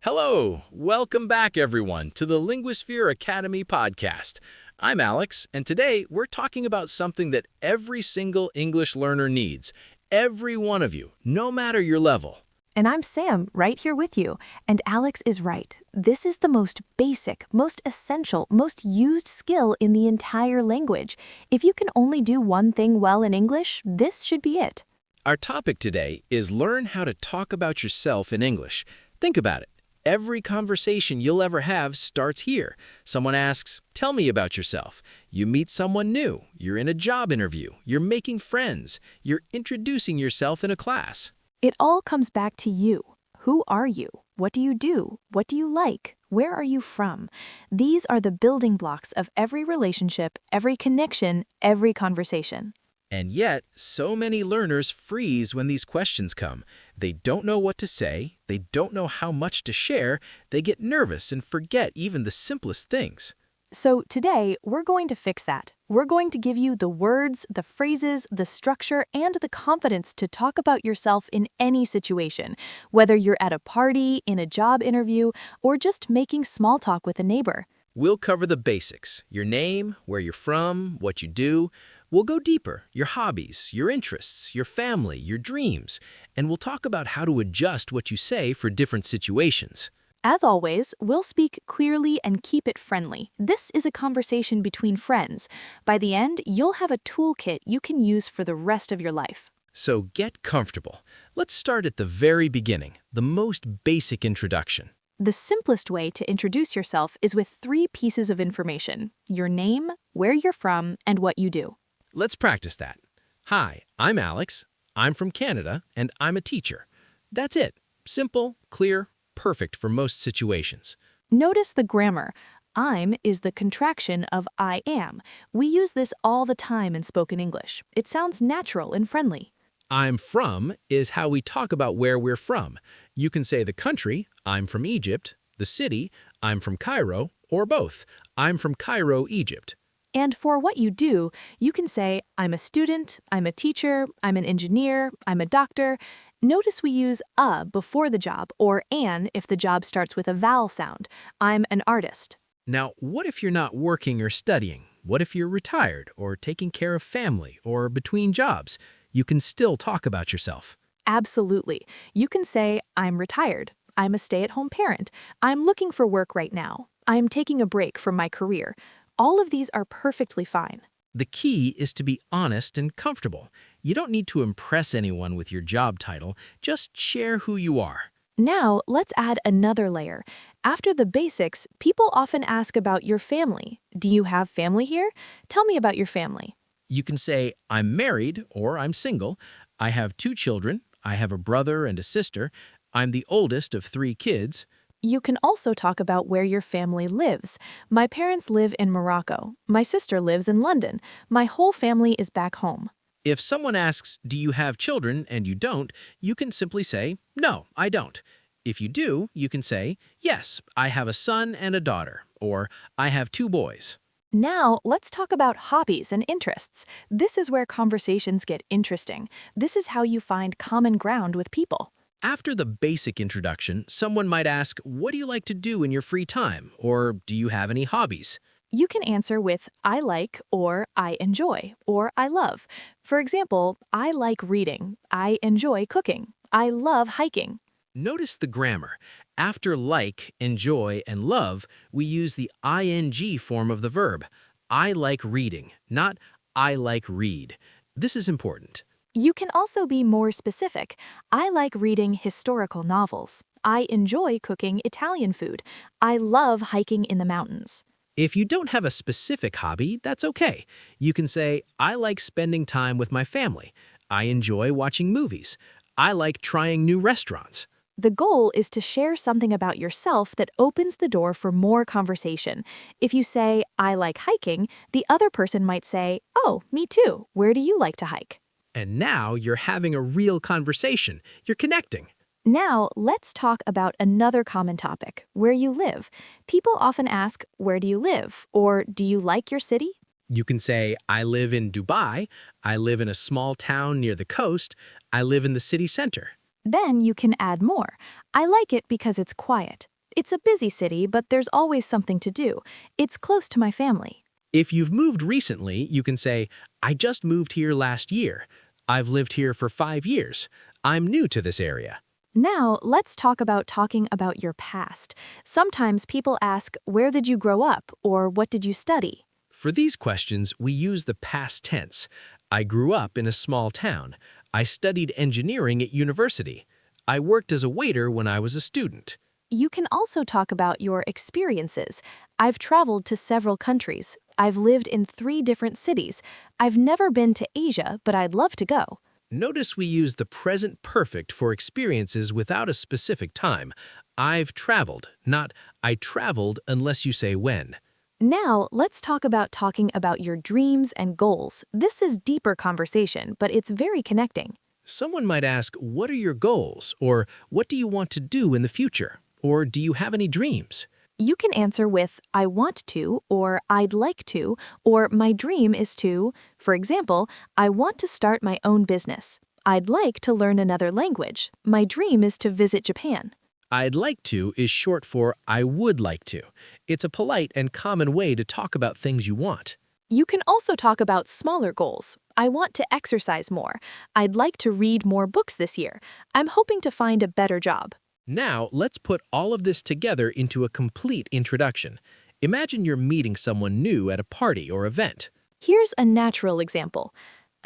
Hello, welcome back everyone to the Linguisphere Academy podcast. I'm Alex, and today we're talking about something that every single English learner needs. Every one of you, no matter your level. And I'm Sam, right here with you. And Alex is right. This is the most basic, most essential, most used skill in the entire language. If you can only do one thing well in English, this should be it. Our topic today is learn how to talk about yourself in English. Think about it. Every conversation you'll ever have starts here. Someone asks, tell me about yourself. You meet someone new. You're in a job interview. You're making friends. You're introducing yourself in a class. It all comes back to you. Who are you? What do you do? What do you like? Where are you from? These are the building blocks of every relationship, every connection, every conversation. And yet, so many learners freeze when these questions come. They don't know what to say, they don't know how much to share, they get nervous and forget even the simplest things. So today, we're going to fix that. We're going to give you the words, the phrases, the structure, and the confidence to talk about yourself in any situation, whether you're at a party, in a job interview, or just making small talk with a neighbor. We'll cover the basics, your name, where you're from, what you do. We'll go deeper, your hobbies, your interests, your family, your dreams, and we'll talk about how to adjust what you say for different situations. As always, we'll speak clearly and keep it friendly. This is a conversation between friends. By the end, you'll have a toolkit you can use for the rest of your life. So get comfortable. Let's start at the very beginning, the most basic introduction. The simplest way to introduce yourself is with 3 pieces of information: your name, where you're from, and what you do. Let's practice that. Hi, I'm Alex. I'm from Canada, and I'm a teacher. That's it. Simple, clear, perfect for most situations. Notice the grammar. I'm is the contraction of I am. We use this all the time in spoken English. It sounds natural and friendly. I'm from is how we talk about where we're from. You can say the country, I'm from Egypt, the city, I'm from Cairo, or both. I'm from Cairo, Egypt. And for what you do, you can say, I'm a student, I'm a teacher, I'm an engineer, I'm a doctor. Notice we use a before the job, or an if the job starts with a vowel sound. I'm an artist. Now, what if you're not working or studying? What if you're retired or taking care of family or between jobs? You can still talk about yourself. Absolutely. You can say, I'm retired. I'm a stay-at-home parent. I'm looking for work right now. I'm taking a break from my career. All of these are perfectly fine. The key is to be honest and comfortable. You don't need to impress anyone with your job title. Just share who you are. Now, let's add another layer. After the basics, people often ask about your family. Do you have family here? Tell me about your family. You can say, I'm married or I'm single. I have 2 children. I have a brother and a sister. I'm the oldest of 3 kids. You can also talk about where your family lives. My parents live in Morocco. My sister lives in London. My whole family is back home. If someone asks, do you have children, and you don't, you can simply say, no, I don't. If you do, you can say, yes, I have a son and a daughter, or I have 2 boys. Now, let's talk about hobbies and interests. This is where conversations get interesting. This is how you find common ground with people. After the basic introduction, someone might ask, what do you like to do in your free time? Or do you have any hobbies? You can answer with I like, or I enjoy, or I love. For example, I like reading. I enjoy cooking. I love hiking. Notice the grammar. After like, enjoy, and love, we use the ing form of the verb. I like reading, not I like read. This is important. You can also be more specific. I like reading historical novels. I enjoy cooking Italian food. I love hiking in the mountains. If you don't have a specific hobby, that's okay. You can say, I like spending time with my family. I enjoy watching movies. I like trying new restaurants. The goal is to share something about yourself that opens the door for more conversation. If you say, I like hiking, the other person might say, oh, me too. Where do you like to hike? And now you're having a real conversation. You're connecting. Now, let's talk about another common topic, where you live. People often ask, where do you live? Or do you like your city? You can say, I live in Dubai. I live in a small town near the coast. I live in the city center. Then you can add more. I like it because it's quiet. It's a busy city, but there's always something to do. It's close to my family. If you've moved recently, you can say, I just moved here last year. I've lived here for 5 years. I'm new to this area. Now, let's talk about talking about your past. Sometimes people ask, where did you grow up, or what did you study? For these questions, we use the past tense. I grew up in a small town. I studied engineering at university. I worked as a waiter when I was a student. You can also talk about your experiences. I've traveled to several countries. I've lived in 3 different cities. I've never been to Asia, but I'd love to go. Notice we use the present perfect for experiences without a specific time. I've traveled, not I traveled unless you say when. Now, let's talk about your dreams and goals. This is deeper conversation, but it's very connecting. Someone might ask, what are your goals? Or what do you want to do in the future? Or do you have any dreams? You can answer with, I want to, or I'd like to, or my dream is to. For example, I want to start my own business. I'd like to learn another language. My dream is to visit Japan. I'd like to is short for I would like to. It's a polite and common way to talk about things you want. You can also talk about smaller goals. I want to exercise more. I'd like to read more books this year. I'm hoping to find a better job. Now, let's put all of this together into a complete introduction. Imagine you're meeting someone new at a party or event. Here's a natural example.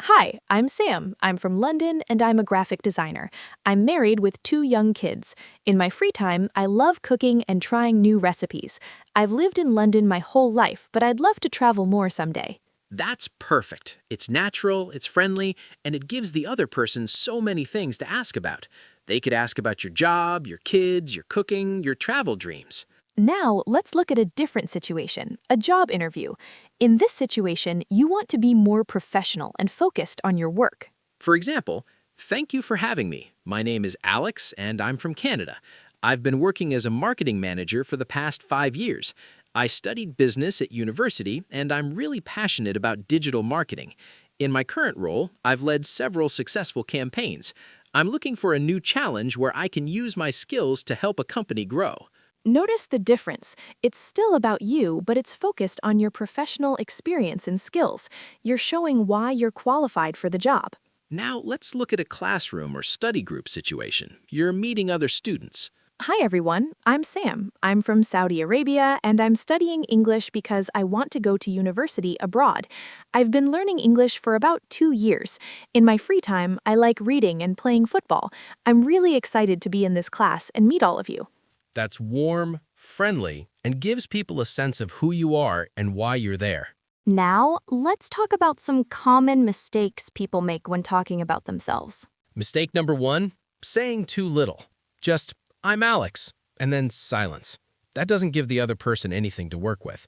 Hi, I'm Sam. I'm from London and I'm a graphic designer. I'm married with 2 young kids. In my free time, I love cooking and trying new recipes. I've lived in London my whole life, but I'd love to travel more someday. That's perfect. It's natural, it's friendly, and it gives the other person so many things to ask about. They could ask about your job, your kids, your cooking, your travel dreams. Now, let's look at a different situation, a job interview. In this situation, you want to be more professional and focused on your work. For example, thank you for having me. My name is Alex, and I'm from Canada. I've been working as a marketing manager for the past 5 years. I studied business at university, and I'm really passionate about digital marketing. In my current role, I've led several successful campaigns. I'm looking for a new challenge where I can use my skills to help a company grow. Notice the difference. It's still about you, but it's focused on your professional experience and skills. You're showing why you're qualified for the job. Now, let's look at a classroom or study group situation. You're meeting other students. Hi everyone, I'm Sam. I'm from Saudi Arabia and I'm studying English because I want to go to university abroad. I've been learning English for about 2 years. In my free time, I like reading and playing football. I'm really excited to be in this class and meet all of you. That's warm, friendly, and gives people a sense of who you are and why you're there. Now, let's talk about some common mistakes people make when talking about themselves. Mistake number 1, saying too little. Just, I'm Alex, and then silence. That doesn't give the other person anything to work with.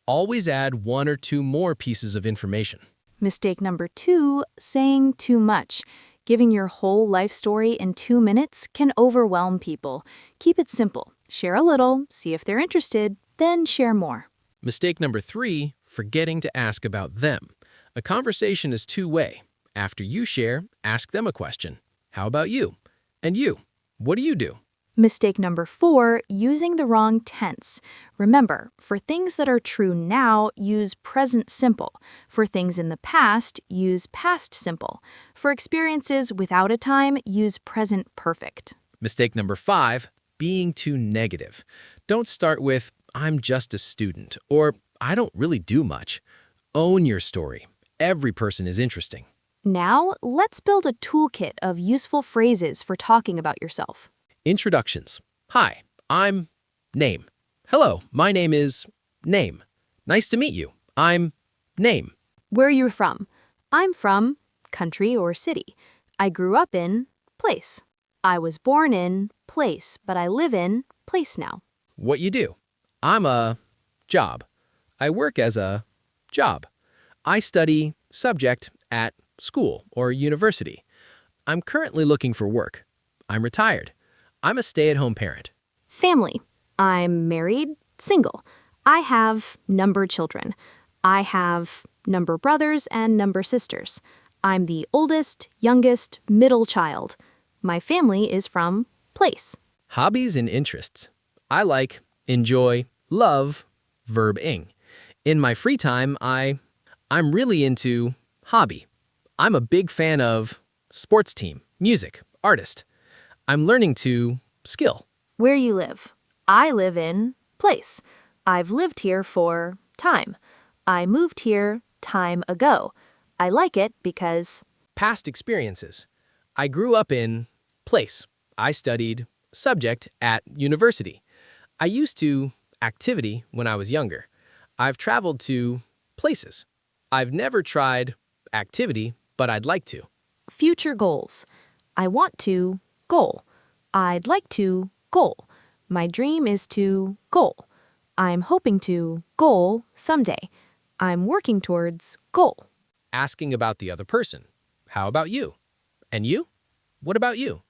Always add 1 or 2 more pieces of information. Mistake number 2, saying too much. Giving your whole life story in 2 minutes can overwhelm people. Keep it simple. Share a little, see if they're interested, then share more. Mistake number 3, forgetting to ask about them. A conversation is two-way. After you share, ask them a question. How about you? And you? What do you do? Mistake number 4, using the wrong tense. Remember, for things that are true now, use present simple. For things in the past, use past simple. For experiences without a time, use present perfect. Mistake number 5, being too negative. Don't start with, I'm just a student, or I don't really do much. Own your story. Every person is interesting. Now, let's build a toolkit of useful phrases for talking about yourself. Introductions. Hi, I'm name. Hello, my name is name. Nice to meet you. I'm name. Where are you from? I'm from country or city. I grew up in place. I was born in place, but I live in place now. What you do? I'm a job. I work as a job. I study subject at school or university. I'm currently looking for work. I'm retired. I'm a stay-at-home parent. Family. I'm married, single. I have number children. I have number brothers and number sisters. I'm the oldest, youngest, middle child. My family is from place. Hobbies and interests. I like, enjoy, love, verb ing. In my free time, I'm really into hobby. I'm a big fan of sports team, music, artist. I'm learning to skill. Where you live. I live in place. I've lived here for time. I moved here time ago. I like it because Past experiences. I grew up in place. I studied subject at university. I used to activity when I was younger. I've traveled to places. I've never tried activity, but I'd like to. future goals. I want to goal. I'd like to goal. My dream is to goal. I'm hoping to goal someday. I'm working towards goal. Asking about the other person. How about you? And you? What about you?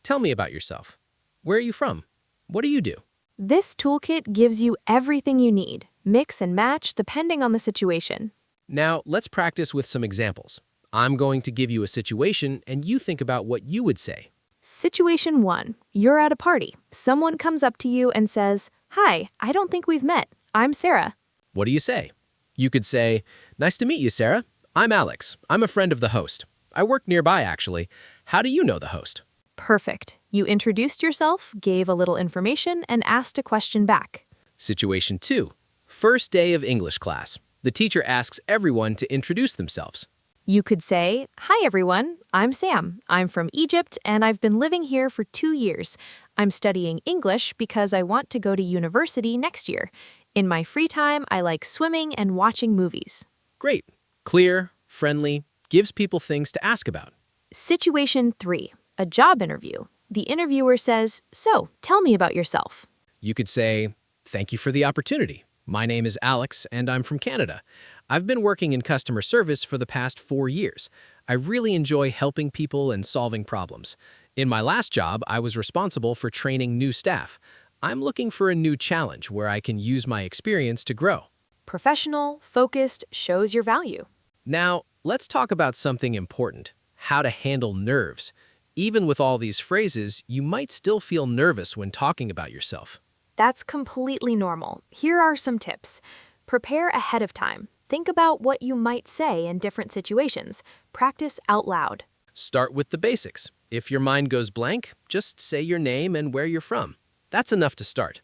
Tell me about yourself. Where are you from? What do you do? This toolkit gives you everything you need. Mix and match depending on the situation. Now, let's practice with some examples. I'm going to give you a situation and you think about what you would say. Situation 1. You're at a party. Someone comes up to you and says, "Hi, I don't think we've met. I'm Sarah." What do you say? You could say, "Nice to meet you, Sarah. I'm Alex. I'm a friend of the host. I work nearby, actually. How do you know the host?" Perfect. You introduced yourself, gave a little information, and asked a question back. Situation 2. First day of English class. The teacher asks everyone to introduce themselves. You could say, "Hi everyone, I'm Sam. I'm from Egypt and I've been living here for 2 years. I'm studying English because I want to go to university next year. In my free time, I like swimming and watching movies." Great. Clear, friendly, gives people things to ask about. Situation 3. A job interview. The interviewer says, "So, tell me about yourself." You could say, "Thank you for the opportunity. My name is Alex and I'm from Canada. I've been working in customer service for the past 4 years. I really enjoy helping people and solving problems. In my last job, I was responsible for training new staff. I'm looking for a new challenge where I can use my experience to grow." Professional, focused, shows your value. Now, let's talk about something important, how to handle nerves. Even with all these phrases, you might still feel nervous when talking about yourself. That's completely normal. Here are some tips. Prepare ahead of time. Think about what you might say in different situations. Practice out loud. Start with the basics. If your mind goes blank, just say your name and where you're from. That's enough to start.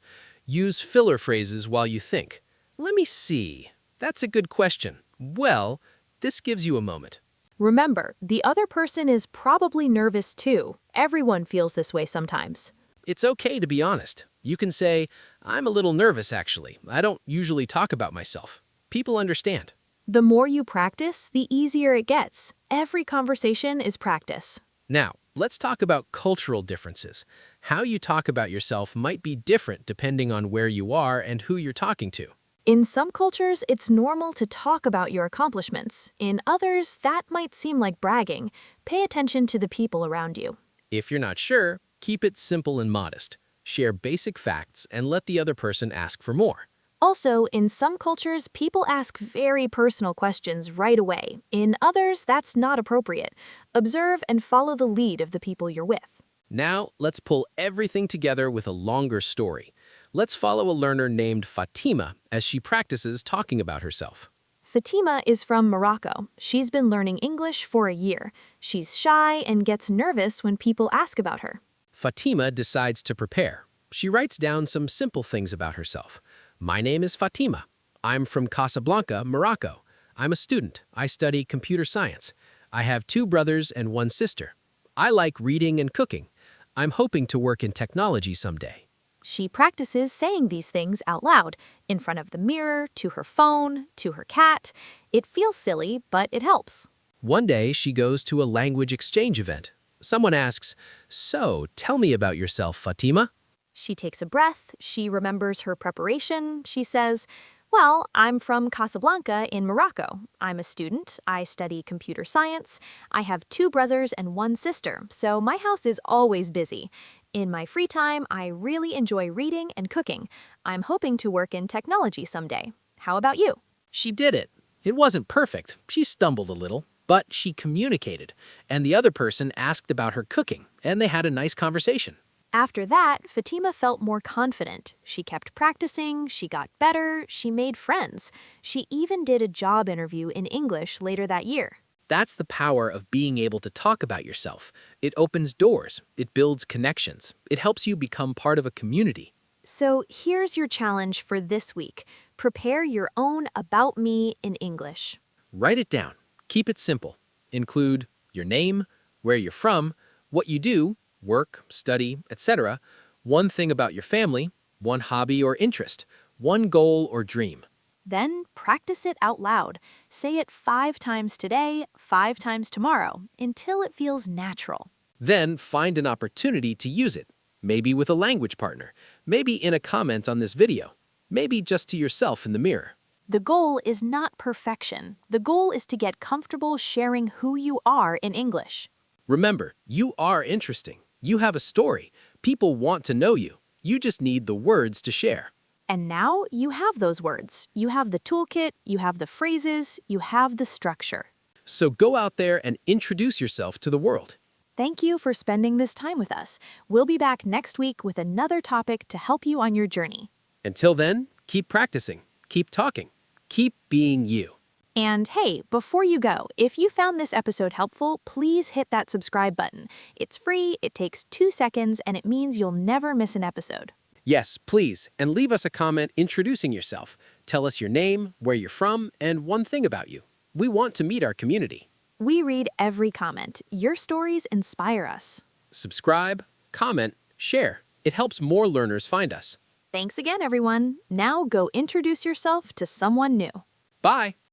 Use filler phrases while you think. Let me see. That's a good question. Well, this gives you a moment. Remember, the other person is probably nervous too. Everyone feels this way sometimes. It's okay to be honest. You can say, "I'm a little nervous actually. I don't usually talk about myself." People understand. The more you practice, the easier it gets. Every conversation is practice. Now, let's talk about cultural differences. How you talk about yourself might be different depending on where you are and who you're talking to. In some cultures, it's normal to talk about your accomplishments. In others, that might seem like bragging. Pay attention to the people around you. If you're not sure, keep it simple and modest. Share basic facts and let the other person ask for more. Also, in some cultures, people ask very personal questions right away. In others, that's not appropriate. Observe and follow the lead of the people you're with. Now, let's pull everything together with a longer story. Let's follow a learner named Fatima as she practices talking about herself. Fatima is from Morocco. She's been learning English for a year. She's shy and gets nervous when people ask about her. Fatima decides to prepare. She writes down some simple things about herself. My name is Fatima. I'm from Casablanca, Morocco. I'm a student. I study computer science. I have 2 brothers and 1 sister. I like reading and cooking. I'm hoping to work in technology someday. She practices saying these things out loud, in front of the mirror, to her phone, to her cat. It feels silly, but it helps. One day, she goes to a language exchange event. Someone asks, "So, tell me about yourself, Fatima." She takes a breath, she remembers her preparation, she says, "Well, I'm from Casablanca in Morocco. I'm a student, I study computer science. I have 2 brothers and 1 sister, so my house is always busy. In my free time, I really enjoy reading and cooking. I'm hoping to work in technology someday. How about you?" She did it. It wasn't perfect. She stumbled a little, but she communicated. And the other person asked about her cooking, and they had a nice conversation. After that, Fatima felt more confident. She kept practicing, she got better, she made friends. She even did a job interview in English later that year. That's the power of being able to talk about yourself. It opens doors, it builds connections, it helps you become part of a community. So here's your challenge for this week. Prepare your own About Me in English. Write it down. Keep it simple. Include your name, where you're from, what you do, work, study, etc., one thing about your family, one hobby or interest, one goal or dream. Then practice it out loud. Say it 5 times today, 5 times tomorrow, until it feels natural. Then find an opportunity to use it, maybe with a language partner, maybe in a comment on this video, maybe just to yourself in the mirror. The goal is not perfection. The goal is to get comfortable sharing who you are in English. Remember, you are interesting. You have a story. People want to know you. You just need the words to share. And now you have those words. You have the toolkit, you have the phrases, you have the structure. So go out there and introduce yourself to the world. Thank you for spending this time with us. We'll be back next week with another topic to help you on your journey. Until then, keep practicing, keep talking, keep being you. And hey, before you go, if you found this episode helpful, please hit that subscribe button. It's free, it takes 2 seconds, and it means you'll never miss an episode. Yes, please, and leave us a comment introducing yourself. Tell us your name, where you're from, and one thing about you. We want to meet our community. We read every comment. Your stories inspire us. Subscribe, comment, share. It helps more learners find us. Thanks again, everyone. Now go introduce yourself to someone new. Bye!